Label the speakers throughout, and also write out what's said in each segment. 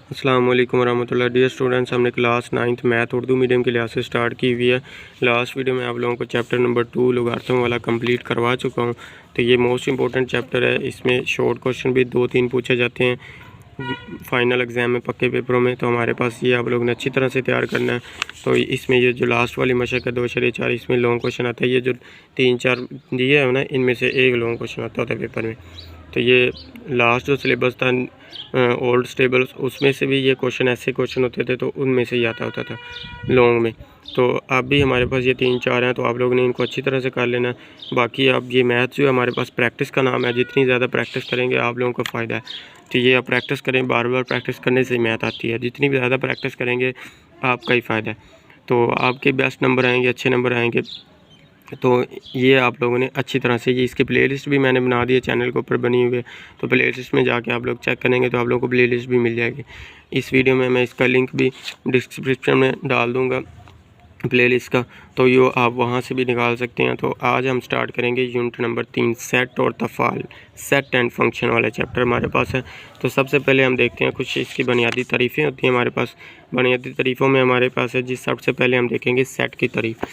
Speaker 1: अस्सलाम वालेकुम रहमतुल्लाह। डियर स्टूडेंट्स, हमने class 9th math Urdu medium के लिहाज से स्टार्ट की हुई है। लास्ट वीडियो में आप लोगों को चैप्टर नंबर 2 लोगारिथम वाला कंप्लीट करवा चुका हूं। तो ये मोस्ट इंपॉर्टेंट चैप्टर है। इसमें शॉर्ट क्वेश्चन भी 2-3 पूछे जाते हैं फाइनल एग्ज़ाम में, पक्के पेपरों में। तो हमारे पास ये आप लोगों ने अच्छी तरह से तैयार करना है। तो इसमें ये जो लास्ट वाली मशक है 2/4, इसमें लॉन्ग क्वेश्चन आता है। ये जो 3-4 दिए है ना, इनमें से एक लॉन्ग क्वेश्चन आता है पेपर में। तो ये लास्ट जो सिलेबस था ओल्ड स्टेबल्स, उसमें से भी ये क्वेश्चन ऐसे क्वेश्चन होते थे, तो उनमें से ही आता होता था लॉन्ग में। तो अब भी हमारे पास ये 3-4 हैं, तो आप लोगों ने इनको अच्छी तरह से कर लेना। बाकी आप ये मैथ जो है हमारे पास प्रैक्टिस का नाम है। जितनी ज़्यादा प्रैक्टिस करेंगे आप लोगों को फ़ायदा है। तो ये आप प्रैक्टिस करें, बार बार प्रैक्टिस करने से मैथ आती है। जितनी भी ज़्यादा प्रैक्टिस करेंगे आपका ही फ़ायदा है। तो आपके बेस्ट नंबर आएंगे, अच्छे नंबर आएंगे। तो ये आप लोगों ने अच्छी तरह से, ये इसकी प्लेलिस्ट भी मैंने बना दी है चैनल के ऊपर बनी हुई है। तो प्लेलिस्ट में जाके आप लोग चेक करेंगे तो आप लोगों को प्लेलिस्ट भी मिल जाएगी। इस वीडियो में मैं इसका लिंक भी डिस्क्रिप्शन में डाल दूँगा प्लेलिस्ट का, तो ये आप वहाँ से भी निकाल सकते हैं। तो आज हम स्टार्ट करेंगे यूनिट नंबर 3 सेट और तफ़ाल, सेट एंड फंक्शन वाले चैप्टर हमारे पास है। तो सबसे पहले हम देखते हैं कुछ इसकी बुनियादी तारीफ़ें होती हैं हमारे पास। बुनियादी तारीफ़ों में हमारे पास है जिस सबसे पहले हम देखेंगे सेट की तारीफ़।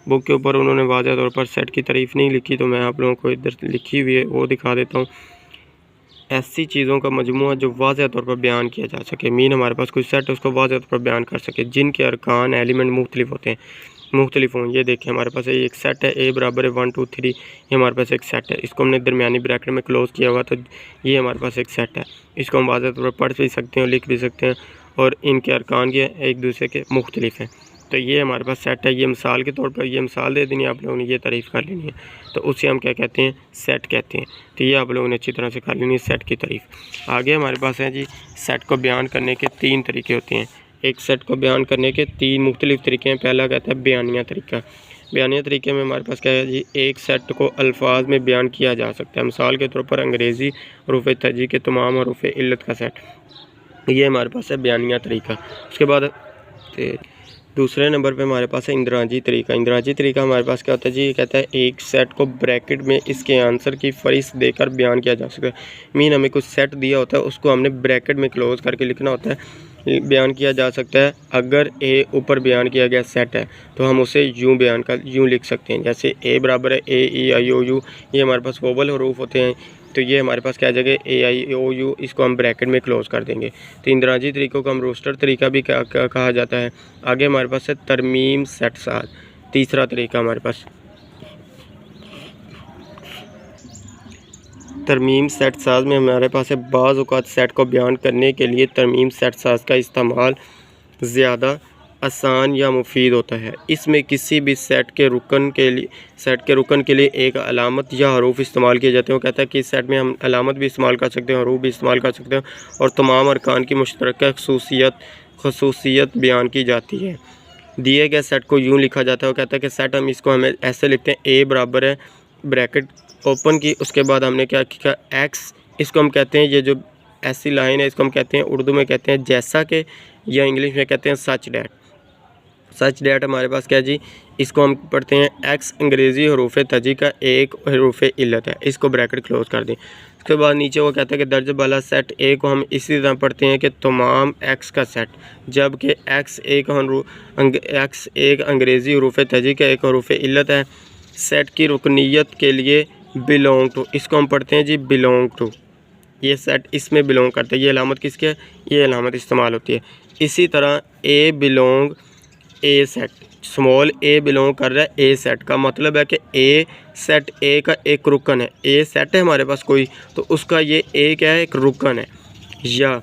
Speaker 1: बुक के ऊपर उन्होंने वाज़ह तौर पर सेट की तारीफ़ नहीं लिखी, तो मैं आप लोगों को इधर लिखी हुई है वो दिखा देता हूँ। ऐसी चीज़ों का मजमूआ जो वाज़ह तौर पर बयान किया जा सके, मीन हमारे पास कोई सेट है उसको वाज़ह तौर पर बयान कर सके, जिनके अरकान एलिमेंट मुख्तलिफ होते हैं, मुख्तलिफ हों। ये देखें हमारे पास एक सेट है, ए बराबर है 1 2 3। ये हमारे पास एक सेट है, इसको हमने दरमियानी ब्रैकेट में क्लोज़ किया हुआ, तो ये हमारे पास एक सेट है। इसको हम वाज़ह तौर पर पढ़ भी सकते हैं और लिख भी सकते हैं, और इनके अरकान ये एक दूसरे के मुख्तलिफ हैं। तो ये हमारे पास सेट है। ये मिसाल के तौर पर ये मिसाल दे देनी है आप लोगों ने, ये तारीफ़ कर लेनी है, तो उसे हम क्या कहते हैं, सेट कहते हैं। तो ये आप लोगों ने अच्छी तरह से कर लेनी है सेट की तारीफ़। आगे हमारे पास है जी, सेट को बयान करने के 3 तरीके होते हैं। एक सेट को बयान करने के 3 मुख्तलिफ तरीके हैं। पहला कहता है बयानिया तरीका। बयानिया तरीके में हमारे पास क्या है जी, एक सेट को अल्फाज में बयान किया जा सकता है। मिसाल के तौर पर अंग्रेज़ी हरूफ तर्जीह के तमाम हरूफ इल्लत का सेट, ये हमारे पास है बयानिया तरीका। उसके बाद दूसरे नंबर पे हमारे पास है इंदराजी तरीका। इंदराजी तरीका हमारे पास क्या होता है जी, ये कहता है एक सेट को ब्रैकेट में इसके आंसर की फहरिस्त देकर बयान किया जा सकता है। मीन हमें कुछ सेट दिया होता है, उसको हमने ब्रैकेट में क्लोज करके लिखना होता है, बयान किया जा सकता है। अगर ए ऊपर बयान किया गया सेट है तो हम उसे यूँ लिख सकते हैं, जैसे ए बराबर है ए ई आई ओ यू। ये हमारे पास वोबल हरूफ होते हैं, तो ये हमारे पास क्या आ जाएगा, ए आई ओ यू। इसको हम ब्रैकेट में क्लोज कर देंगे। तो इंदराजी तरीक़ों को हम रोस्टर तरीका भी कहा जाता है। आगे हमारे पास है तरमीम सेट साज, तीसरा तरीका हमारे पास। तरमीम सेट साज में हमारे पास है बाज़ औक़ात सेट को बयान करने के लिए तरमीम सेट साज का इस्तेमाल ज़्यादा आसान या मुफीद होता है। इसमें किसी भी सेट के रुकन के लिए एक अलामत या हरूफ इस्तेमाल किए जाते हैं। वो कहता है कि इस सेट में हम अलामत भी इस्तेमाल कर सकते हैं, हरूफ भी इस्तेमाल कर सकते हैं, और तमाम अरकान की मुश्तरका खसूसियत बयान की जाती है। दिए गए सेट को यूँ लिखा जाता है। वो कहता है कि सेट हमें ऐसे लिखते हैं, ए बराबर है ब्रैकेट ओपन की, उसके बाद हमने क्या किया, एक्स। इसको हम कहते हैं, ये जो ऐसी लाइन है इसको हम कहते हैं, उर्दू में कहते हैं जैसा के, या इंग्लिश में कहते हैं सच डैट। सच डैट हमारे पास क्या जी, इसको हम पढ़ते हैं एक्स अंग्रेज़ी हरूफ तर्जीह का एक हरूफ इल्लत है, इसको ब्रैकेट क्लोज कर दें। उसके बाद नीचे वो कहता है कि दर्ज वाला सेट ए को हम इसी तरह पढ़ते हैं कि तमाम एक्स का सेट, जबकि एक्स एक अंग्रेज़ी हरूफ तर्जीह का एक हरूफ इल्लत है। सेट की रुकनीत के लिए बिलोंग टू, इसको हम पढ़ते हैं जी बिलोंग टू। ये सेट इसमें बिलोंग करता है। ये अलामत किसकी है, ये अलामत इस्तेमाल होती है। इसी तरह ए बिलोंग ए सेट, स्मॉल ए बिलोंग कर रहा है ए सेट का मतलब है कि ए सेट ए का एक रुकन है। ए सेट है हमारे पास कोई, तो उसका ये ए क्या है, एक रुकन है, या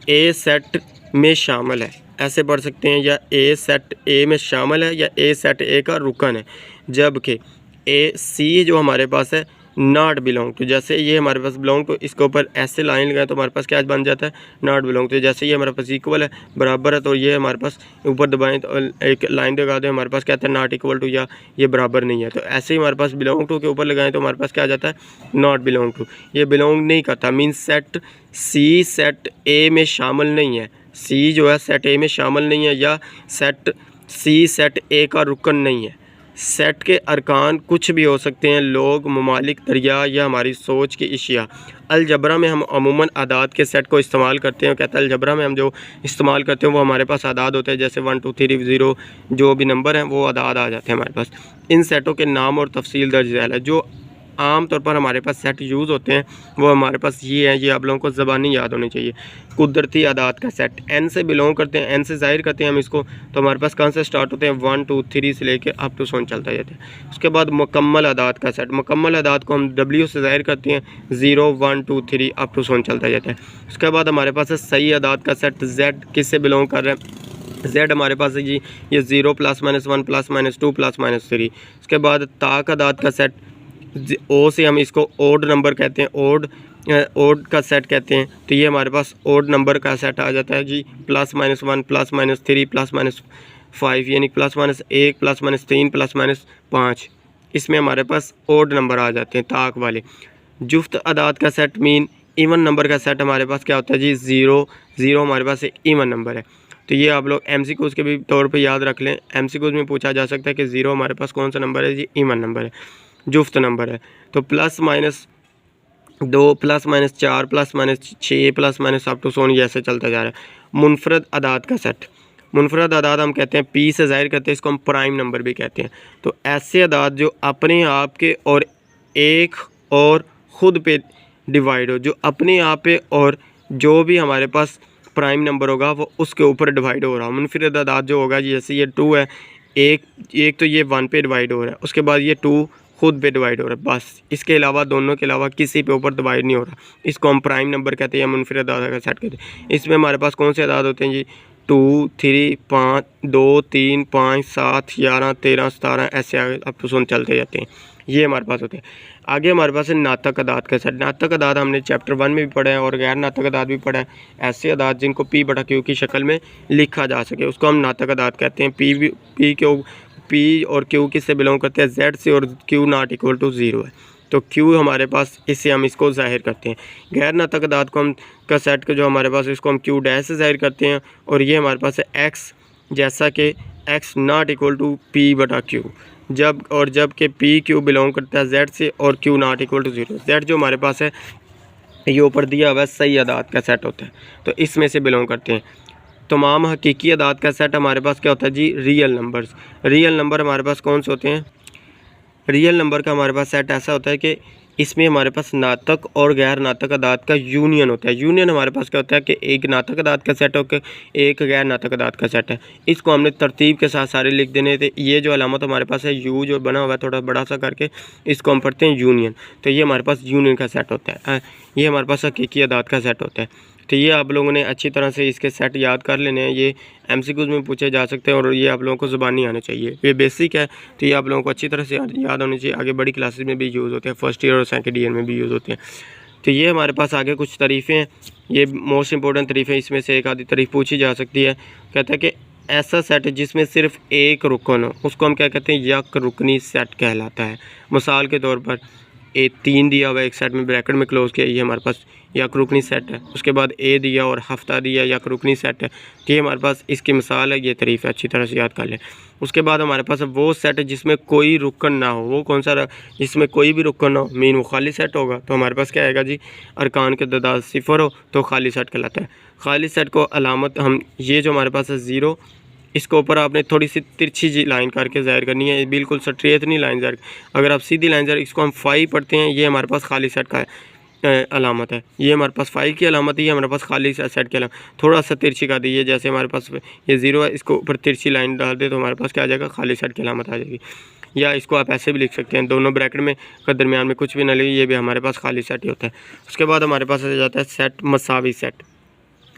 Speaker 1: ए सेट में शामिल है, ऐसे पढ़ सकते हैं, या ए सेट ए में शामिल है, या ए सेट ए का रुकन है। जबकि ए सी जो हमारे पास है नॉट बिलोंग टू, जैसे ये हमारे पास बिलोंग टू, इसके ऊपर ऐसे लाइन लगाए तो हमारे पास क्या बन जाता है, नॉट बिलोंग टू। जैसे ये हमारे पास इक्वल है, बराबर है, तो ये हमारे पास ऊपर दबाएं तो एक लाइन लगा दें, हमारे पास क्या आता है, नॉट इक्वल टू, या ये बराबर नहीं है। तो ऐसे ही हमारे पास बिलोंग टू के ऊपर लगाएं तो हमारे पास क्या आ जाता है, नॉट बिलोंग टू। ये बिलोंग नहीं करता, means set C set A में शामिल नहीं है। सी जो है सेट ए में शामिल नहीं है, या सेट सी सेट ए का रुकन नहीं है। सेट के अरकान कुछ भी हो सकते हैं, लोग, ममालिक, दरिया या हमारी सोच की अशिया। अलजबरा में हम अमूमन आदाद के सेट को इस्तेमाल करते हैं। कहता है अलजबरा में हम जो इस्तेमाल करते हैं वो हमारे पास आदाद होते हैं, जैसे 1 2 3 0 जो भी नंबर हैं वो आदाद आ जाते हैं हमारे पास। इन सेटों के नाम और तफसील दर्ज झैल है। जो आम तौर पर हमारे पास सेट यूज़ होते हैं वो हमारे पास ये हैं, ये आप लोगों को ज़बानी याद होनी चाहिए। कुदरती आदाद का सेट एन से बिलोंग करते हैं, एन से ज़ाहिर करते हैं हम इसको, तो हमारे पास कहाँ से स्टार्ट होते हैं 1 2 3 से लेके अप टू 100 चलता जाता है। उसके बाद मुकम्मल आदाद का सेट, मुकम्मल आदाद को हम W से ज़ाहिर करते हैं, 0 1 2 3 अप टू 100 चलता जाता है। उसके बाद हमारे पास है सही आदाद का सेट, Z किस से बिलोंग कर रहा है, Z हमारे पास है जी ये 0 +-1 +-2 +-3। उसके बाद ताक आदाद का सेट, ओ से हम इसको ओड नंबर कहते हैं, ओड का सेट कहते हैं, तो ये हमारे पास ओड नंबर का सेट आ जाता है जी +-1 +-3 +-5 यानी +-1 +-3 +-5, इसमें हमारे पास ओड नंबर आ जाते हैं ताक वाले। जुफ्त आदाद का सेट मीन इवन नंबर का सेट हमारे पास क्या होता है जी 0 हमारे पास एक इवन नंबर है। तो ये आप लोग MCQs के भी तौर पे याद रख लें, MCQs में पूछा जा सकता है कि 0 हमारे पास कौन सा नंबर है जी, इवन नंबर है, जुफ्त नंबर है। तो +-2 +-4 +-6 +- अप टू 100 ये ऐसे चलता जा रहा है। मुनफरद आदाद का सेट, मुनफरद आदाद हम कहते हैं P से ज़ाहिर करते हैं, इसको हम प्राइम नंबर भी कहते हैं। तो ऐसे आदाद जो अपने आप के और एक और ख़ुद पे डिवाइड हो, जो अपने आप पे और जो भी हमारे पास प्राइम नंबर होगा वो उसके ऊपर डिवाइड हो रहा है। मुनफरद आदाद जो होगा जैसे ये 2 है, एक तो ये 1 पे डिवाइड हो रहा है, उसके बाद ये 2 खुद पे डिवाइड हो रहा है, बस इसके अलावा दोनों के अलावा किसी पे ऊपर डिवाइड नहीं हो रहा। इसको हम प्राइम नंबर कहते हैं या मुनफरद आदाद का सेट कहते हैं। इसमें हमारे पास कौन से आदाद होते हैं जी 2 3 5 2 3 5 7 11 13 17 ऐसे आगे अप टू 100 चलते जाते हैं, ये हमारे पास होते हैं। आगे हमारे पास है नातक आदाद का सेट। नातक आदाद हमने चैप्टर 1 में भी पढ़ा है और गैर नातक आदाद भी पढ़ा है। ऐसे आदाद जिनको P/Q की शक्ल में लिखा जा सके उसको हम नातक आदाद कहते हैं। P और Q किससे बिलोंग करते हैं, Z से, और Q ≠ 0 है, तो Q हमारे पास इससे हम इसको ज़ाहिर करते हैं। गैर नातक आदाद को हम का सेट जो हमारे पास इसको हम Q' से ज़ाहिर करते हैं, और ये हमारे पास है X, जैसा कि X ≠ P/Q, जब कि PQ बिलोंग करता है Z से और Q ≠ 0। Z जो हमारे पास है ये ऊपर दिया हुआ है सही आदाद का सेट होता है, तो इसमें से बिलोंग करते हैं। तमाम हकीकी आदाद का सेट हमारे पास क्या होता है जी रियल नंबर्स। रियल नंबर हमारे पास कौन से होते हैं, रियल नंबर का हमारे पास सेट ऐसा होता है कि इसमें हमारे पास नातक और गैर नातक आदाद का यूनियन होता है। यूनियन हमारे पास क्या होता है कि एक नातक आदाद का सेट होकर एक गैर नातक आदाद का सेट है, इसको हमने तरतीब के साथ सारे लिख देने थे। ये जो अलामत हमारे पास है यू जो बना हुआ है थोड़ा बड़ा सा करके, इसको हम पढ़ते हैं यूनियन, तो ये हमारे पास यूनियन का सेट होता है, ये हमारे पास हकीकी आदाद का सेट होता है। तो ये आप लोगों ने अच्छी तरह से इसके सेट याद कर लेने हैं, ये MCQs में पूछे जा सकते हैं और ये आप लोगों को ज़बानी आने चाहिए, ये बेसिक है, तो ये आप लोगों को अच्छी तरह से याद होनी चाहिए। आगे बड़ी क्लासेस में भी यूज़ होते हैं, फर्स्ट ईयर और सेकंड ईयर में भी यूज़ होते हैं। तो ये हमारे पास आगे कुछ तरीफ़ें हैं, ये मोस्ट इंपॉर्टेंट तरीफ़ें, इसमें से एक आधी तारीफ़ पूछी जा सकती है। कहता है कि ऐसा सेट जिसमें सिर्फ एक रुकन हो उसको हम क्या कहते हैं, यक रुकनी सेट कहलाता है। मिसाल के तौर पर 3 दिया हुआ एक सेट में ब्रैकेट में क्लोज किया, ये हमारे पास यक रुकनी सेट है। उसके बाद A दिया और हफ्ता दिया, यक रुकनी सेट है, तो ये हमारे पास इसकी मिसाल है, ये तारीफ़ है, अच्छी तरह से याद कर लें। उसके बाद हमारे पास वो सेट है जिसमें कोई रुकन ना हो, वो कौन सा, जिसमें कोई भी रुकन ना हो, मीन वो खाली सेट होगा, तो हमारे पास क्या आएगा जी अरकान के तादाद 0 हो तो खाली सेट कहलाता है। खाली सेट को अलामत हम ये जो हमारे पास है 0, इसके ऊपर आपने थोड़ी सी तिरछी जी लाइन करके ज़ाहिर करनी है, बिल्कुल स्ट्रेट नहीं लाइन ज़ाहिर। अगर आप सीधी लाइन ज़ाहिर, इसको हम 5 पढ़ते हैं, ये हमारे पास खाली सेट का अलामत है, ये हमारे पास 5 की अलामत है, ये हमारे पास खाली सेट की अलामत। थोड़ा सा तिरछी का दीजिए, जैसे हमारे पास ये 0 है, इसको ऊपर तिरछी लाइन डाल दे तो हमारे पास क्या आ जाएगा, खाली सेट की अलामत आ जाएगी। या इसको आप ऐसे भी लिख सकते हैं, दोनों ब्रैकेट में का दरमियान में कुछ भी ना लगे, ये भी हमारे पास खाली सेट ही होता है। उसके बाद हमारे पास आ जाता है सेट मसावी सेट।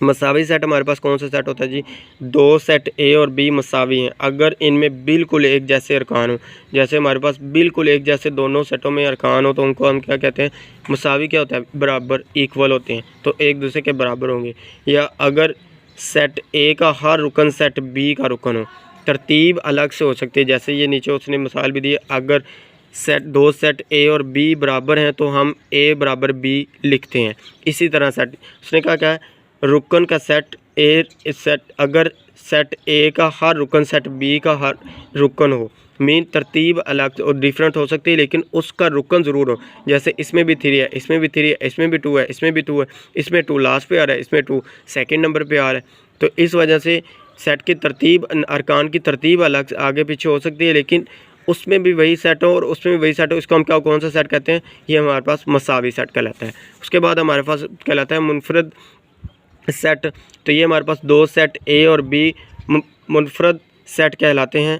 Speaker 1: मसावी सेट हमारे पास कौन सा सेट होता है जी, 2 सेट A और B मसावी हैं अगर इनमें बिल्कुल एक जैसे अरकान हो। जैसे हमारे पास बिल्कुल एक जैसे दोनों सेटों में अरकान हो तो उनको हम क्या कहते हैं, मसावी क्या होता है, बराबर, इक्वल होते हैं, तो एक दूसरे के बराबर होंगे। या अगर सेट A का हर रुकन सेट B का रुकन हो, तरतीब अलग से हो सकती है, जैसे ये नीचे उसने मिसाल भी दी है, अगर दो सेट A और B बराबर हैं तो हम A बराबर B लिखते हैं। इसी तरह सेट उसने क्या है, रुकन का सेट A सेट, अगर सेट A का हर रुकन सेट B का हर रुकन हो, मीन तरतीब अलग और डिफरेंट हो सकती है, लेकिन उसका रुकन ज़रूर हो। जैसे इसमें भी 3 है, इसमें भी 3 है, इसमें भी 2 है, इसमें भी 2 है, इसमें 2 लास्ट पे आ रहा है, इसमें 2 सेकंड नंबर पे आ रहा है। तो इस वजह से सेट की तरतीब, अरकान की तरतीब अलग आगे पीछे हो सकती है, लेकिन उसमें भी वही सेट हो और उसमें भी वही सेट हो। इसको हम कौन सा सेट कहते हैं? ये हमारे पास मसावी सेट कहलाता है। उसके बाद हमारे पास कहलाता है मुनफरद सेट। तो ये हमारे पास 2 सेट ए और बी मुनफरद सेट कहलाते हैं।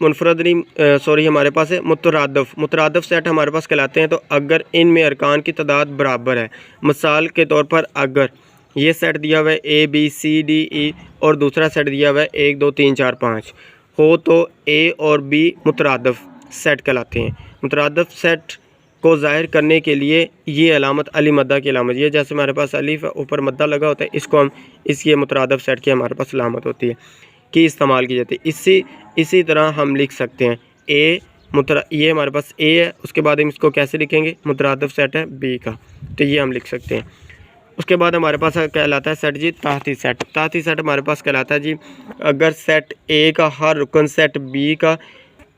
Speaker 1: मुनफरद नहीं, सॉरी, हमारे पास है मुतरादफ सेट हमारे पास कहलाते हैं। तो अगर इनमें अरकान की तादाद बराबर है, मिसाल के तौर पर अगर ये सेट दिया हुआ है ए बी सी डी ई और दूसरा सेट दिया हुआ है 1 2 3 4 5 हो, तो ए और बी मुतरादफ सेट कहलाते हैं। मुतरादफ सेट को ज़ाहिर करने के लिए ये अलामत अली मद्दा की अलामत, ये जैसे हमारे पास अलीफ ऊपर मद्दा लगा होता है, इसको हम ये मुतरादफ सेट की हमारे पास अलामत होती है कि इस्तेमाल की जाती है। इसी तरह हम लिख सकते हैं ये हमारे पास ए है, उसके बाद हम इसको कैसे लिखेंगे? मुतरादफ सेट है बी का, तो ये हम लिख सकते हैं। उसके बाद हमारे पास कहलाता है सेट जी ताहती सेट। ताहती सेट हमारे पास कहलाता है जी अगर सेट ए का हर रुकन सेट बी का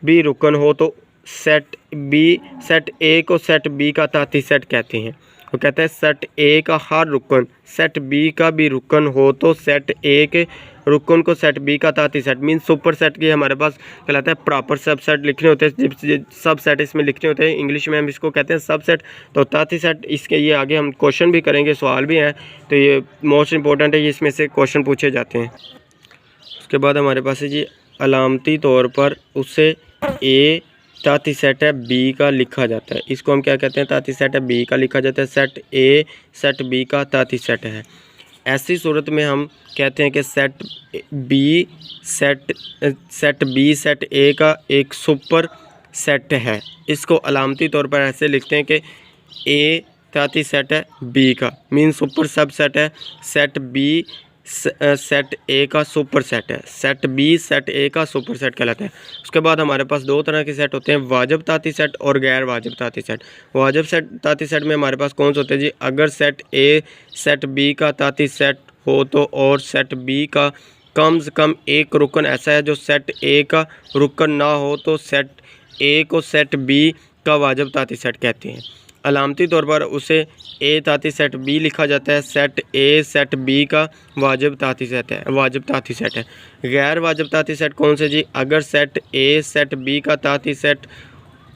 Speaker 1: भी रुकन हो तो सेट ए को सेट बी का ताहती सेट कहते हैं। वो कहते हैं सेट ए का हर रुकन सेट बी का भी रुकन हो तो सेट ए के रुकन को सेट बी का ताहती सेट मीन सुपर सेट के हमारे पास कहलाता है प्रॉपर सब सेट लिखने होते हैं। सब सेट इसमें लिखने होते हैं, इंग्लिश में हम इसको कहते हैं सब सेट। तो ताहती सेट इसके ये आगे हम क्वेश्चन भी करेंगे, सवाल भी हैं, तो ये मोस्ट इंपॉर्टेंट है, ये इसमें से क्वेश्चन पूछे जाते हैं। उसके बाद हमारे पास है जी अलामती तौर पर उसे ए ताहती सेट है बी का लिखा जाता है। इसको हम क्या कहते हैं? ताहती सेट है बी का लिखा जाता है। सेट ए सेट बी का ताहती सेट है। ऐसी सूरत में हम कहते हैं कि सेट बी सेट ए का एक सुपर सेट है। इसको अलामती तौर पर ऐसे लिखते हैं कि ए ताहती सेट है बी का, मीन सुपर सब सेट है। सेट बी सेट ए का सुपर सेट है। सेट बी सेट ए का सुपर सेट कहलाता है। उसके बाद हमारे पास 2 तरह के सेट होते हैं, वाजिब ताहती सेट और गैर वाजिब ताहती सेट। वाजिब ताहती सेट में हमारे पास कौन से होते हैं जी? अगर सेट ए सेट बी का ताहती सेट हो तो और सेट बी का कम से कम एक रुकन ऐसा है जो सेट ए का रुकन ना हो तो सेट ए को सेट बी का वाजिब ताहती सेट कहते हैं। अलामती तौर पर उसे ए ताहती सेट बी लिखा जाता है। सेट ए सेट बी का वाजिब ताहती सेट है। गैर वाजिब ताहती सेट कौन से जी? अगर सेट ए सेट बी का ताहती सेट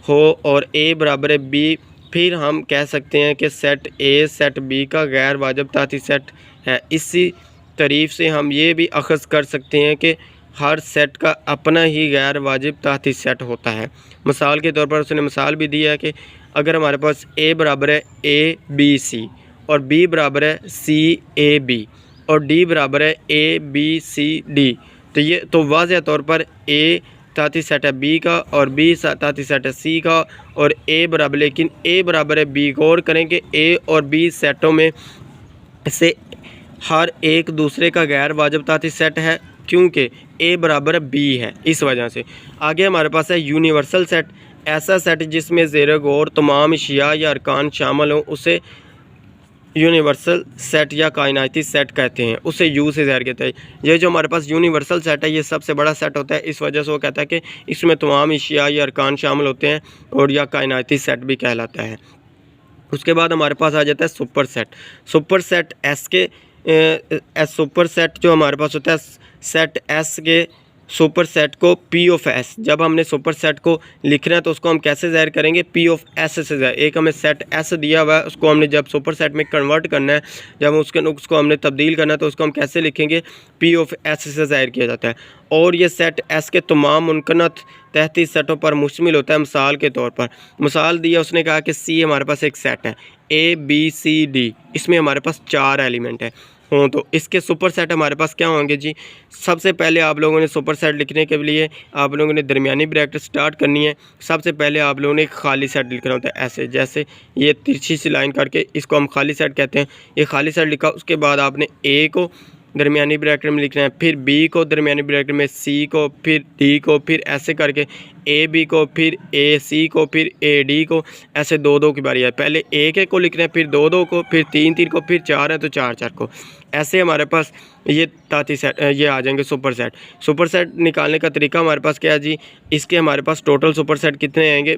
Speaker 1: हो और ए बराबर है बी, फिर हम कह सकते हैं कि सेट ए सेट बी का गैर वाजिब ताहती सेट है। इसी तरीक़ से हम ये भी अख़ज़ कर सकते हैं कि हर सेट का अपना ही गैर वाजिब ताहती सेट होता है। मिसाल के तौर पर उसने मिसाल भी दी है कि अगर हमारे पास ए बराबर है ए बी सी और बी बराबर है सी ए बी और डी बराबर है ए बी सी डी, तो ये तो वाज़ह तौर पर ए ताहती सेट है बी का और बी ताहती सेट है सी का और ए बराबर, लेकिन ए बराबर है बी। गौर करें कि ए और बी सेटों में से हर एक दूसरे का गैर वाजिब ताहती सेट है क्योंकि ए बराबर बी है। इस वजह से आगे हमारे पास है यूनिवर्सल सेट। ऐसा सेट जिसमें ज़ेर गौर तमाम अशिया या अरकान शामिल हों उसे यूनिवर्सल सेट या कायनाती सेट कहते हैं। उसे यू से ज़ाहिर कहते हैं। ये जो हमारे पास यूनिवर्सल सेट है ये सबसे बड़ा सेट होता है। इस वजह से वो कहता है कि इसमें तमाम अशिया या अरकान शामिल होते हैं और या कायनाती सेट भी कहलाता है। उसके बाद हमारे पास आ जाता है super set. Super set super set जो हमारे पास होता है सेट एस के सुपर सेट को पी ऑफ एस, जब हमने सुपर सेट को लिखना है तो उसको हम कैसे ज़ाहिर करेंगे? पी ऑफ एस से ज़ाहिर। एक हमें सेट एस दिया हुआ है, उसको हमने जब सुपर सेट में कन्वर्ट करना है, जब उसको हमने तब्दील करना है तो उसको हम कैसे लिखेंगे? पी ऑफ एस से ज़ाहिर किया जाता है। और ये सेट एस के तमाम मुमकिनत तहती सेटों पर मुश्तमिल होता है। मिसाल के तौर पर मिसाल दिया, उसने कहा कि सी हमारे पास एक सेट है ए बी सी डी, इसमें हमारे पास 4 एलिमेंट है हों तो इसके सुपर सेट हमारे पास क्या होंगे जी? सबसे पहले आप लोगों ने सुपर सेट लिखने के लिए आप लोगों ने दरमियानी ब्रैकेट स्टार्ट करनी है। सबसे पहले आप लोगों ने एक खाली सेट लिखना होता है ऐसे, जैसे ये तिरछी सी लाइन करके, इसको हम खाली सेट कहते हैं। ये खाली सेट लिखा, उसके बाद आपने ए को दरमियानी ब्रैकेट में लिखना है, फिर बी को दरमियानी ब्रैकेट में, सी को, फिर डी को, फिर ऐसे करके ए बी को, फिर ए सी को, फिर ए डी को, ऐसे 2-2 की बारी है। पहले एक को लिखना है, फिर 2-2 को, फिर 3-3 को, फिर 4 है तो 4-4 को। ऐसे हमारे पास ये ताती सेट ये आ जाएंगे सुपर सेट। सुपर सेट निकालने का तरीका हमारे पास क्या है जी, इसके हमारे पास टोटल सुपर सेट कितने आएंगे,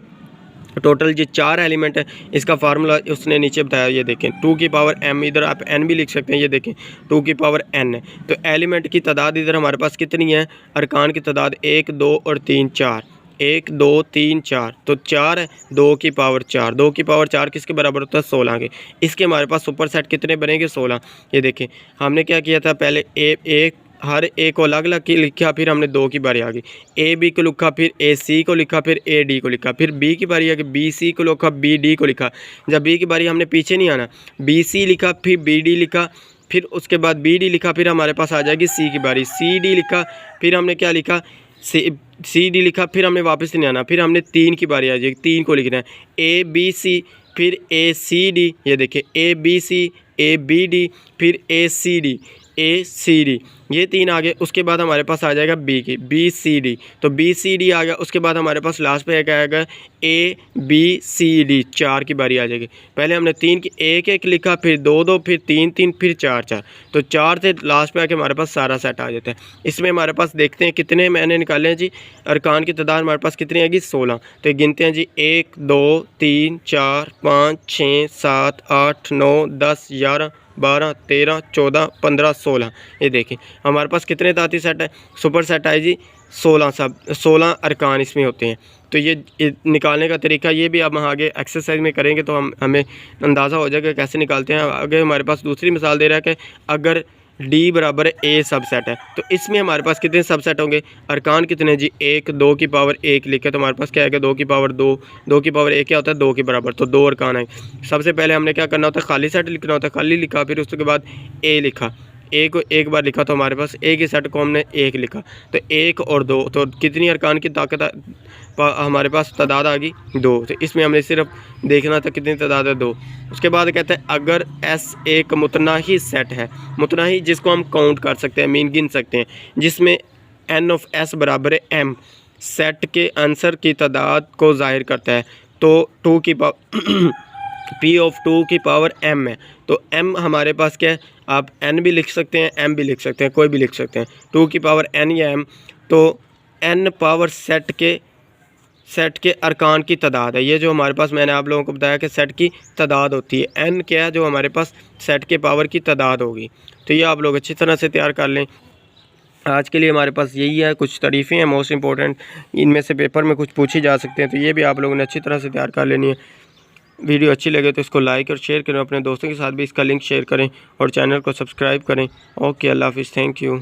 Speaker 1: टोटल ये 4 एलिमेंट है। इसका फार्मूला उसने नीचे बताया, ये देखें 2 की पावर m, इधर आप n भी लिख सकते हैं, ये देखें 2 की पावर n है। तो एलिमेंट की तादाद इधर हमारे पास कितनी है, अरकान की तादाद 1 2 और 3 4, 1 2 3 4, तो 4 है, 2 की पावर 4, 2 की पावर 4 किसके बराबर होता है 16 के। इसके हमारे पास सुपर सेट कितने बनेंगे 16। ये देखें हमने क्या किया था, पहले एक हर एक को अलग अलग लिखा, फिर हमने 2 की बारी आ गई, ए बी को लिखा, फिर ए सी को लिखा, फिर ए डी को लिखा, फिर बी की बारी आ गई, बी सी को लिखा, बी डी को लिखा। जब बी की बारी हमने पीछे नहीं आना, बी सी लिखा, फिर बी डी लिखा, फिर उसके बाद बी डी लिखा, फिर हमारे पास आ जाएगी सी की बारी, सी डी लिखा, फिर हमने क्या लिखा सी डी लिखा, फिर हमने वापस नहीं आना, फिर हमने 3 की बारी आ जाएगी, 3 को लिखना है, ए बी सी, फिर ए सी डी, ये देखें A B C, A B D, फिर A C D, A C D, ये 3 आ गए। उसके बाद हमारे पास आ जाएगा बी की, बी सी डी, तो बी सी डी आ गया। उसके बाद हमारे पास लास्ट पे क्या आएगा, ए बी सी डी, 4 की बारी आ जाएगी। पहले हमने 3 की 1 लिखा, फिर 2 2, फिर 3 3, फिर 4 4, तो 4 से लास्ट पे आके हमारे पास सारा सेट आ जाता है। इसमें हमारे पास देखते हैं कितने मैंने निकाले हैं जी, अरकान की तादाद हमारे पास कितनी आएगी 16। तो गिनते हैं जी 1 2 3 4 5 6 7 8 9 10 11 12 13 14 15 16। ये देखें हमारे पास कितने ताती सेट है, सुपर सेट है जी 16, सब 16 अरकान इसमें होते हैं। तो ये निकालने का तरीका ये भी अब हम आगे एक्सरसाइज में करेंगे तो हमें अंदाज़ा हो जाएगा कैसे निकालते हैं। आगे हमारे पास दूसरी मिसाल दे रहा है कि अगर D बराबर ए सबसेट है, तो इसमें हमारे पास कितने सबसेट होंगे, अरकान कितने जी 1, 2 की पावर 1 लिखे, तो हमारे पास क्या है 2 की पावर 2, 2 की पावर 1 क्या होता है 2 के बराबर, तो 2 अरकान है। सबसे पहले हमने क्या करना होता है, खाली सेट लिखना होता है, खाली लिखा, फिर उसके बाद ए लिखा, ए को एक बार लिखा, तो हमारे पास ए के सेट को हमने 1 लिखा, तो 1 और 2, तो कितनी अरकान की ताकत हमारे पास तादाद आ गई 2। तो इसमें हमने सिर्फ देखना था कितनी तादाद है 2। उसके बाद कहते हैं अगर एस एक मुतनाही सेट है, मुतनाही जिसको हम काउंट कर सकते हैं, मीन गिन सकते हैं, जिसमें एन ऑफ एस बराबर है एम, सेट के आंसर की तादाद को जाहिर करता है, तो 2 की पावर पी ऑफ 2 की पावर m है। तो m हमारे पास क्या है, आप n भी लिख सकते हैं, m भी लिख सकते हैं, कोई भी लिख सकते हैं, 2 की पावर n या m। तो n पावर सेट के अरकान की तादाद है। ये जो हमारे पास मैंने आप लोगों को बताया कि सेट की तादाद होती है, n क्या है जो हमारे पास सेट के पावर की तादाद होगी। तो ये आप लोग अच्छी तरह से तैयार कर लें। आज के लिए हमारे पास यही है, कुछ तारीफ़ें हैं मोस्ट इंपॉर्टेंट, इनमें से पेपर में कुछ पूछी जा सकते हैं, तो ये भी आप लोगों ने अच्छी तरह से तैयार कर लेनी है। वीडियो अच्छी लगे तो इसको लाइक और शेयर करें, अपने दोस्तों के साथ भी इसका लिंक शेयर करें और चैनल को सब्सक्राइब करें। ओके, अल्लाह हाफिज़, थैंक यू।